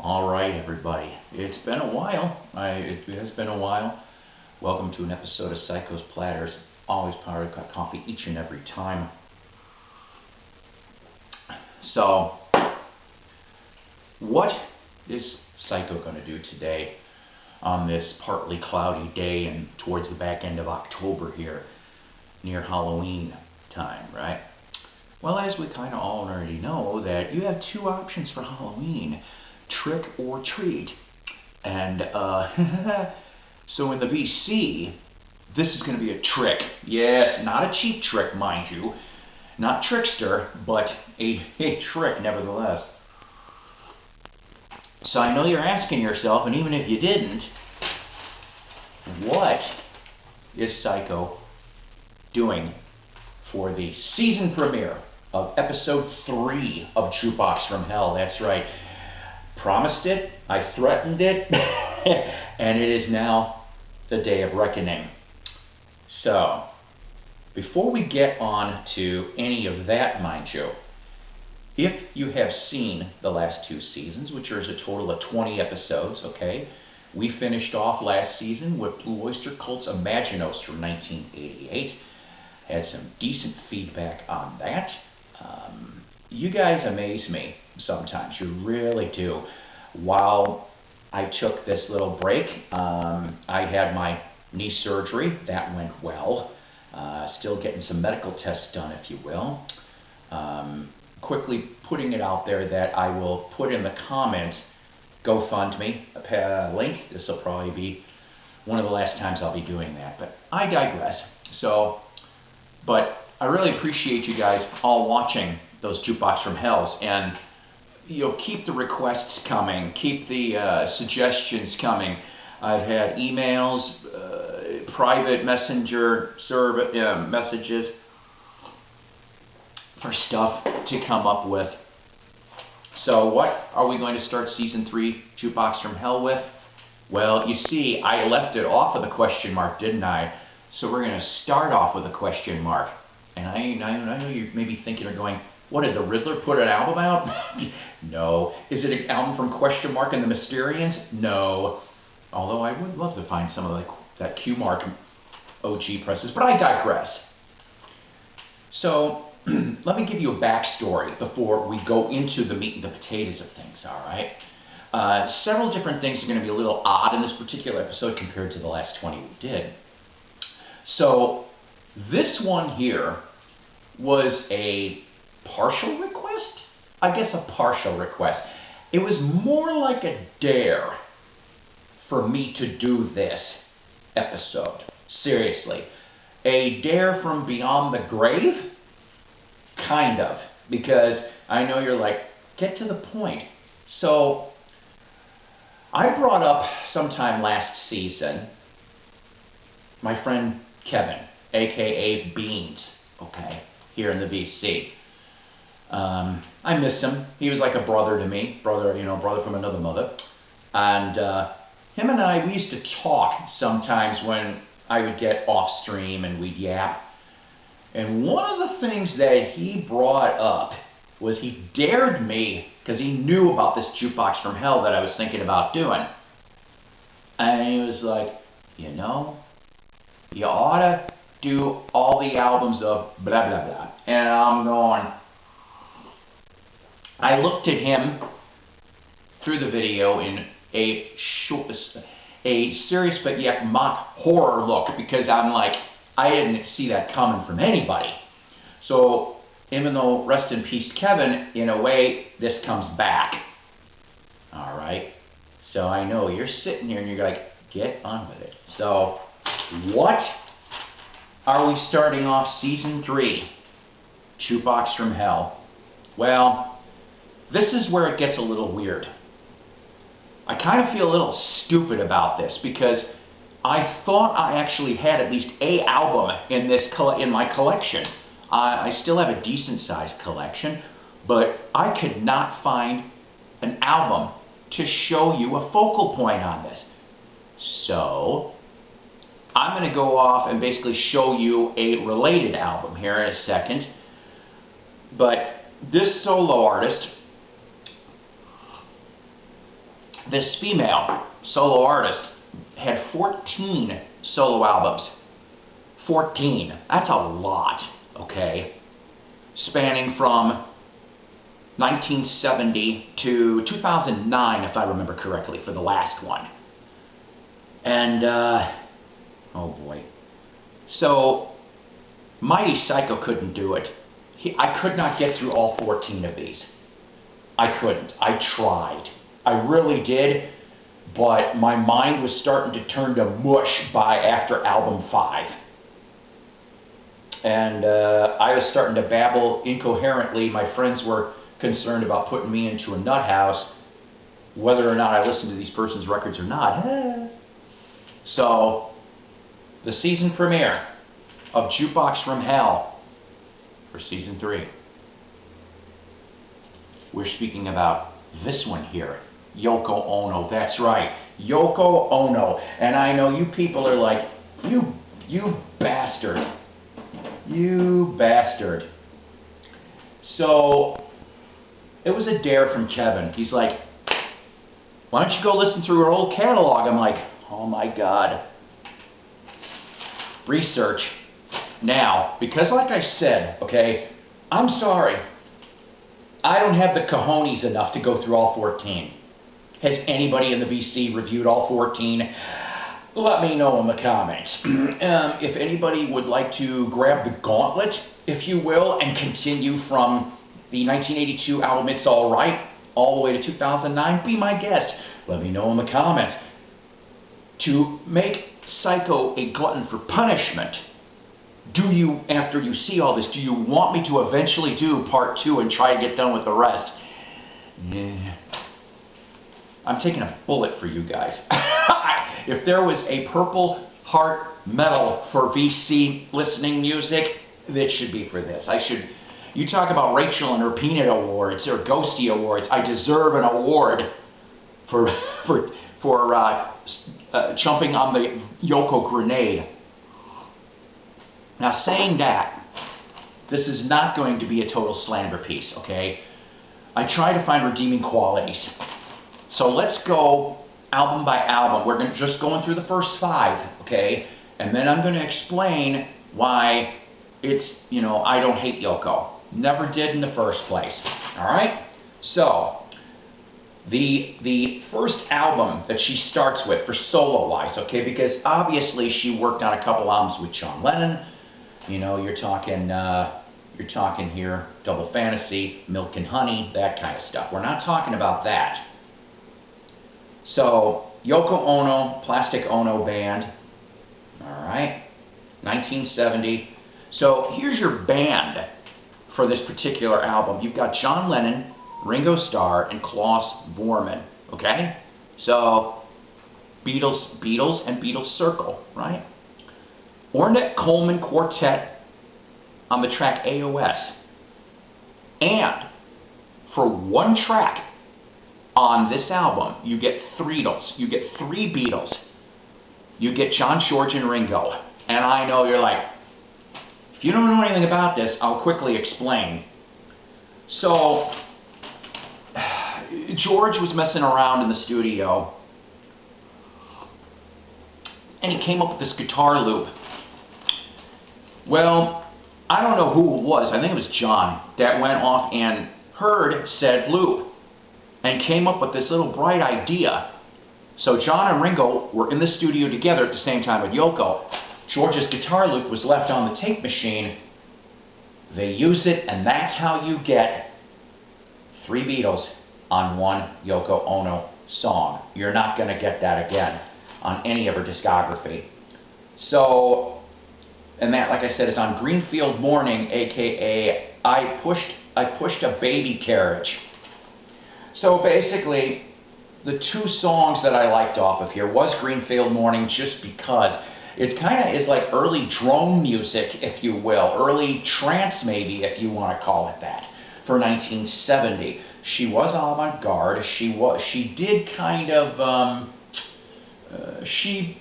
All right, everybody. It's been a while. It has been a while. Welcome to an episode of Psycho's Platters. Always powdered coffee each and every time. So, what is Psycho going to do today on this partly cloudy day and towards the back end of October here, near Halloween time, right? Well, as we kind of already know, that you have two options for Halloween. Trick or treat. And so in the VC, this is going to be a trick. Yes, not a cheap trick, mind you. Not trickster, but a trick nevertheless. So I know you're asking yourself, and even if you didn't, what is Psycho doing for the season premiere of episode 3 of Jukebox from Hell? That's right. Promised it, I threatened it, and it is now the day of reckoning. So, before we get on to any of that, mind you, if you have seen the last 2 seasons, which is a total of 20 episodes, okay, we finished off last season with Blue Oyster Cult's Imaginos from 1988. Had some decent feedback on that. You guys amaze me sometimes, you really do. While I took this little break, I had my knee surgery. That went well. Still getting some medical tests done, if you will. Quickly putting it out there that I will put in the comments GoFundMe link. This will probably be one of the last times I'll be doing that, but I digress. So, but I really appreciate you guys all watching those Jukebox from Hells, and keep the requests coming, keep the suggestions coming. I've had emails, private messenger messages for stuff to come up with. So what are we going to start season 3 Jukebox from Hell with? Well, you see, I left it off with a question mark, didn't I? So we're going to start off with a question mark. And I know you may be thinking or going, what, did the Riddler put an album out? No. Is it an album from Question Mark and the Mysterians? No. Although I would love to find some of that Q Mark OG presses, but I digress. So, let me give you a backstory before we go into the meat and the potatoes of things, alright? Several different things are going to be a little odd in this particular episode compared to the last 20 we did. So, this one here was a partial request? I guess a partial request. It was more like a dare for me to do this episode. Seriously. A dare from beyond the grave? Kind of. Because I know you're like, get to the point. So, I brought up sometime last season my friend Kevin, aka Beans, okay, here in the VC. I miss him. He was like a brother to me, brother from another mother. And him and I, we used to talk sometimes when I would get off stream and we'd yap. And one of the things that he brought up was he dared me, because he knew about this Jukebox from Hell that I was thinking about doing. And he was like, you ought to do all the albums of blah, blah, blah. And I'm going, I looked at him through the video in a serious but yet mock horror look, because I'm like, I didn't see that coming from anybody. So, even though, rest in peace Kevin, in a way, this comes back. Alright? So I know you're sitting here and you're like, get on with it. So, what are we starting off season 3, Jukebox from Hell? Well, this is where it gets a little weird. I kind of feel a little stupid about this because I thought I actually had at least a album in my collection. I still have a decent sized collection, but I could not find an album to show you a focal point on this. So, I'm going to go off and basically show you a related album here in a second. But this solo artist This female solo artist had 14 solo albums. 14. That's a lot, okay? Spanning from 1970 to 2009, if I remember correctly, for the last one. And, oh boy. So, Mighty Psycho couldn't do it. I could not get through all 14 of these. I couldn't. I tried. I really did, but my mind was starting to turn to mush by after album 5. And I was starting to babble incoherently. My friends were concerned about putting me into a nut house, whether or not I listened to these persons' records or not. So, the season premiere of Jukebox from Hell for season 3. We're speaking about this one here, Yoko Ono. That's right, Yoko Ono. And I know you people are like, you bastard. You bastard. So, it was a dare from Kevin. He's like, why don't you go listen through her old catalog? I'm like, oh my God. Research. Now, because like I said, okay, I'm sorry. I don't have the cojones enough to go through all 14. Has anybody in the VC reviewed all 14? Let me know in the comments. If anybody would like to grab the gauntlet, if you will, and continue from the 1982 album It's Alright all the way to 2009, be my guest. Let me know in the comments. To make Psycho a glutton for punishment, do you, after you see all this, do you want me to eventually do part 2 and try to get done with the rest? Yeah. I'm taking a bullet for you guys. If there was a Purple Heart medal for VC listening music, this should be for this. You talk about Rachel and her Peanut Awards or Ghosty Awards. I deserve an award for jumping on the Yoko grenade. Now, saying that, this is not going to be a total slander piece, okay? I try to find redeeming qualities. So let's go album by album. We're just going through the first 5, okay? And then I'm going to explain why it's, I don't hate Yoko. Never did in the first place. All right? So, the first album that she starts with for solo-wise, okay? Because obviously she worked on a couple albums with John Lennon. You're talking here, Double Fantasy, Milk and Honey, that kind of stuff. We're not talking about that. So, Yoko Ono, Plastic Ono Band, all right, 1970. So, here's your band for this particular album. You've got John Lennon, Ringo Starr, and Klaus Voormann, okay? So, Beatles and Beatles Circle, right? Ornette Coleman Quartet on the track AOS. And for one track on this album, you get 3 Beatles. You get 3 Beatles. You get John, George, and Ringo. And I know you're like, if you don't know anything about this, I'll quickly explain. So, George was messing around in the studio, and he came up with this guitar loop. Well, I don't know who it was, I think it was John, that went off and heard said loop and came up with this little bright idea. So John and Ringo were in the studio together at the same time with Yoko. George's guitar loop was left on the tape machine. They use it, and that's how you get 3 Beatles on one Yoko Ono song. You're not going to get that again on any of her discography. So, and that, like I said, is on Greenfield Morning, aka I pushed a baby carriage. So basically, the 2 songs that I liked off of here was Greenfield Morning, just because it kind of is like early drone music, if you will, early trance maybe, if you want to call it that, for 1970. She was avant-garde. She did kind of she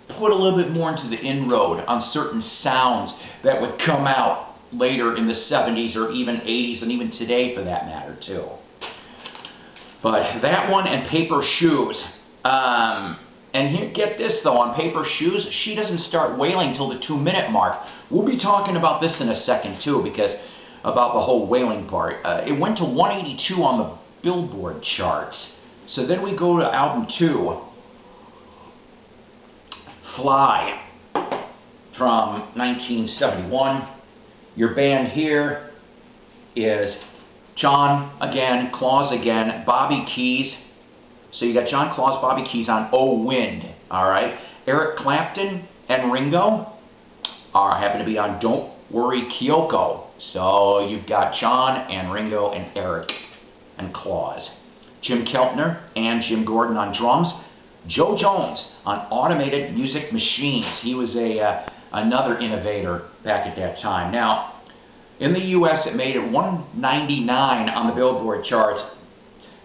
put a little bit more into the inroad on certain sounds that would come out later in the 70s or even 80s, and even today for that matter too. But that one and Paper Shoes. And here, get this though, on Paper Shoes, she doesn't start wailing till the 2-minute mark. We'll be talking about this in a second too, because about the whole wailing part. It went to 182 on the Billboard charts. So then we go to album 2, Fly, from 1971. Your band here is John again, Claus again, Bobby Keys. So you got John Claus, Bobby Keys on Oh Wind, all right? Eric Clapton and Ringo happen to be on Don't Worry Kyoko. So you've got John and Ringo and Eric and Claus. Jim Keltner and Jim Gordon on drums. Joe Jones on Automated Music Machines. He was another innovator back at that time. Now, in the U.S., it made it 199 on the Billboard charts.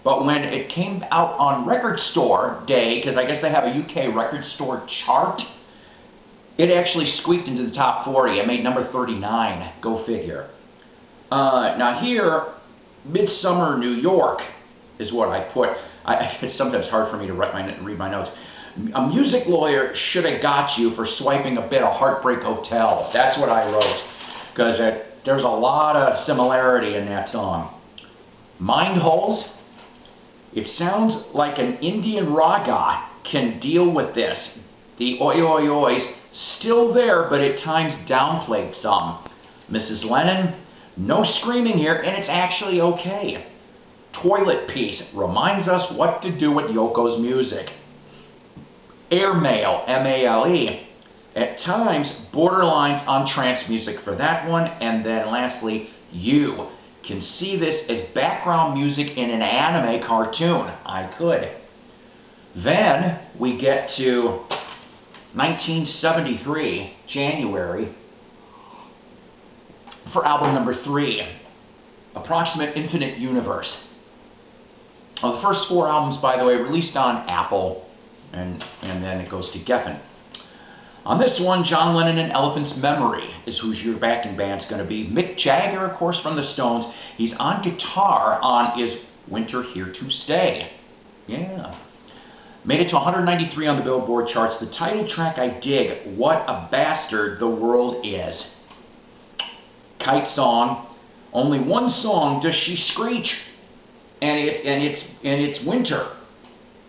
But when it came out on Record Store Day, because I guess they have a UK Record Store chart, it actually squeaked into the top 40. It made number 39. Go figure. Now here, Midsummer New York is what I put. It's sometimes hard for me to read my notes. A music lawyer should have got you for swiping a bit of Heartbreak Hotel. That's what I wrote, because there's a lot of similarity in that song. Mind Holes. It sounds like an Indian raga can deal with this. The oi oi oi's still there, but at times downplayed some. Mrs. Lennon, no screaming here, and it's actually okay. Toilet Piece reminds us what to do with Yoko's music. Airmail, M-A-L-E, at times borderlines on trance music for that one. And then lastly, You can see this as background music in an anime cartoon. I could. Then we get to 1973, January, for album number 3, Approximate Infinite Universe. The first 4 albums, by the way, released on Apple, and then it goes to Geffen. On this one, John Lennon and Elephant's Memory is who's your backing band's going to be. Mick Jagger, of course, from the Stones. He's on guitar on Is Winter Here to Stay? Yeah. Made it to 193 on the Billboard charts. The title track I dig, What a Bastard the World Is. Kite song. Only one song does she screech, and it's winter.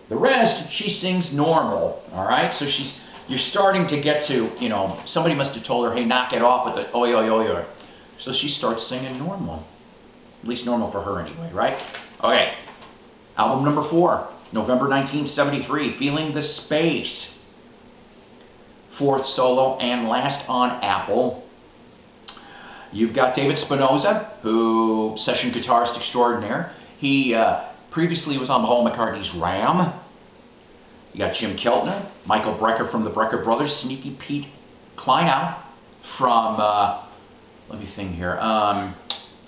The rest, she sings normal, all right? So you're starting to get to, somebody must have told her, hey, knock it off with the oi, oi, oi, oi. So she starts singing normal. At least normal for her anyway, right? Okay. Album number 4, November 1973, Feeling the Space. 4th solo and last on Apple. You've got David Spinoza, who, session guitarist extraordinaire. He previously was on Paul McCartney's Ram. You got Jim Keltner, Michael Brecker from the Brecker Brothers, Sneaky Pete Kleinow from, let me think here,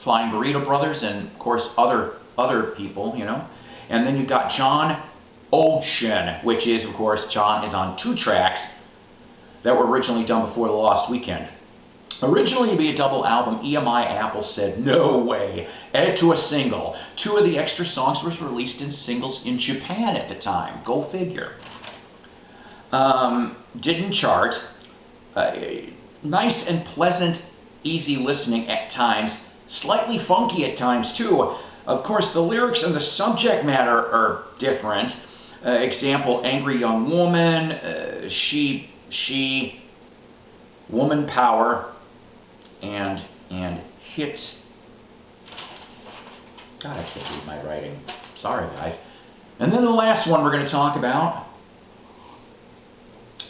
Flying Burrito Brothers, and of course other people, And then you got John Ocean, which is, of course, John is on 2 tracks that were originally done before The Lost Weekend. Originally to be a double album, EMI Apple said, no way, add it to a single. 2 of the extra songs were released in singles in Japan at the time. Go figure. Didn't chart. Nice and pleasant, easy listening at times. Slightly funky at times too. Of course, the lyrics and the subject matter are different. Example, angry young woman, she, woman power, and hits. God, I can't read my writing. Sorry, guys. And then the last one we're going to talk about,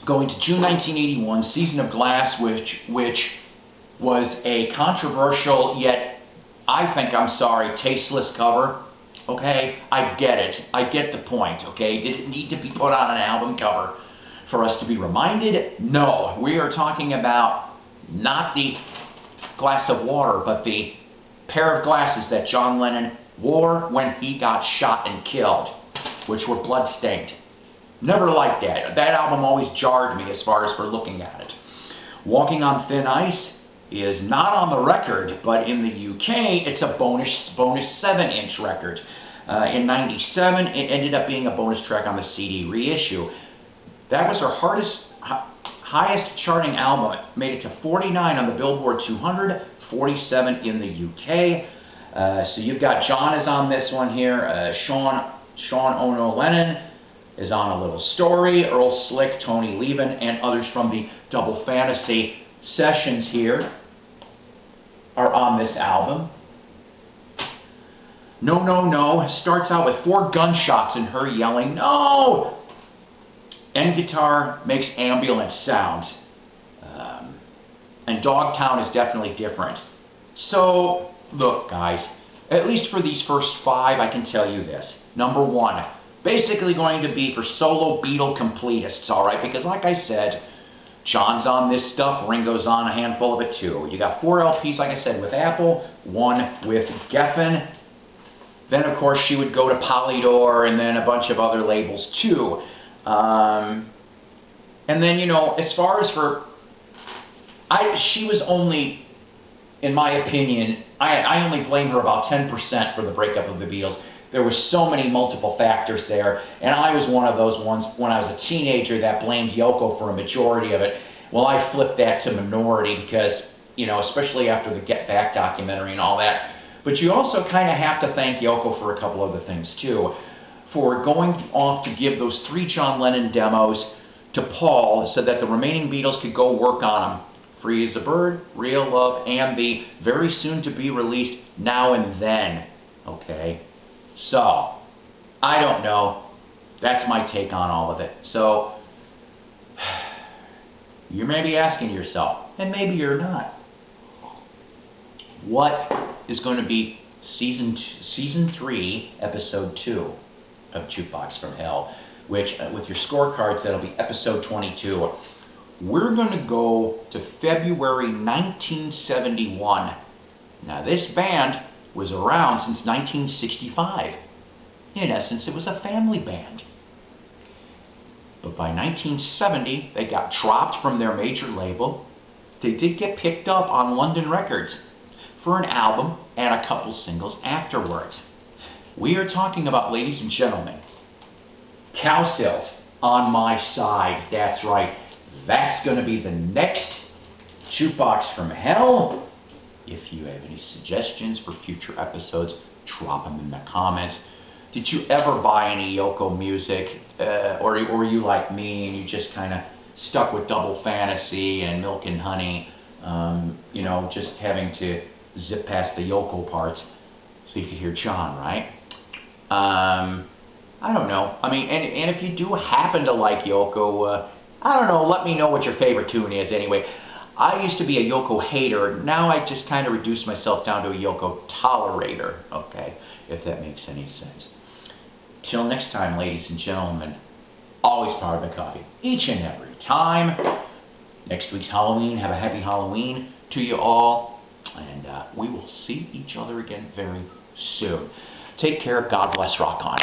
going to June 1981, Season of Glass, which was a controversial yet, I think, I'm sorry, tasteless cover. Okay, I get it. I get the point. Okay, did it need to be put on an album cover for us to be reminded? No, we are talking about not the glass of water, but the pair of glasses that John Lennon wore when he got shot and killed, which were blood-stained. Never liked that. That album always jarred me as far as for looking at it. Walking on Thin Ice is not on the record, but in the UK, it's a bonus 7-inch record. In '97, it ended up being a bonus track on the CD reissue. That was her highest charting album. It made it to 49 on the Billboard 200, 47 in the UK. So you've got John is on this one here. Sean Ono Lennon is on A Little Story. Earl Slick, Tony Levin, and others from the Double Fantasy sessions here are on this album. No, no, no starts out with 4 gunshots and her yelling, "No!" End guitar makes ambulance sounds. And Dogtown is definitely different. So, look guys, at least for these first 5, I can tell you this. Number 1, basically going to be for solo Beatle completists, alright? Because like I said, John's on this stuff, Ringo's on a handful of it too. You got 4 LPs, like I said, with Apple, 1 with Geffen. Then, of course, she would go to Polydor and then a bunch of other labels too. And then, you know, as far as for... she was only, in my opinion, I only blame her about 10% for the breakup of the Beatles. There were so many multiple factors there, and I was one of those ones when I was a teenager that blamed Yoko for a majority of it. Well, I flipped that to minority because, you know, especially after the Get Back documentary and all that. But you also kind of have to thank Yoko for a couple other things too. For going off to give those 3 John Lennon demos to Paul so that the remaining Beatles could go work on them. Free as a Bird, Real Love, and the very soon to be released Now and Then. Okay? So, I don't know. That's my take on all of it. So, you may be asking yourself, and maybe you're not, what is going to be season 3, episode 2 of Jukebox from Hell, which with your scorecards, that'll be episode 22. We're going to go to February 1971. Now, this band was around since 1965. In essence, it was a family band. But by 1970, they got dropped from their major label. They did get picked up on London Records for an album and a couple singles afterwards. We are talking about, ladies and gentlemen, Cowsills, On My Side. That's right. That's going to be the next Jukebox from Hell. If you have any suggestions for future episodes, drop them in the comments. Did you ever buy any Yoko music? Or were you like me and you just kind of stuck with Double Fantasy and Milk and Honey? You know, just having to zip past the Yoko parts so you could hear John, right? I don't know. I mean, and if you do happen to like Yoko, I don't know, let me know what your favorite tune is anyway. I used to be a Yoko hater. Now I just kind of reduced myself down to a Yoko tolerator, okay, if that makes any sense. Till next time, ladies and gentlemen, always powered by coffee, each and every time. Next week's Halloween. Have a happy Halloween to you all, and we will see each other again very soon. Take care. God bless. Rock on.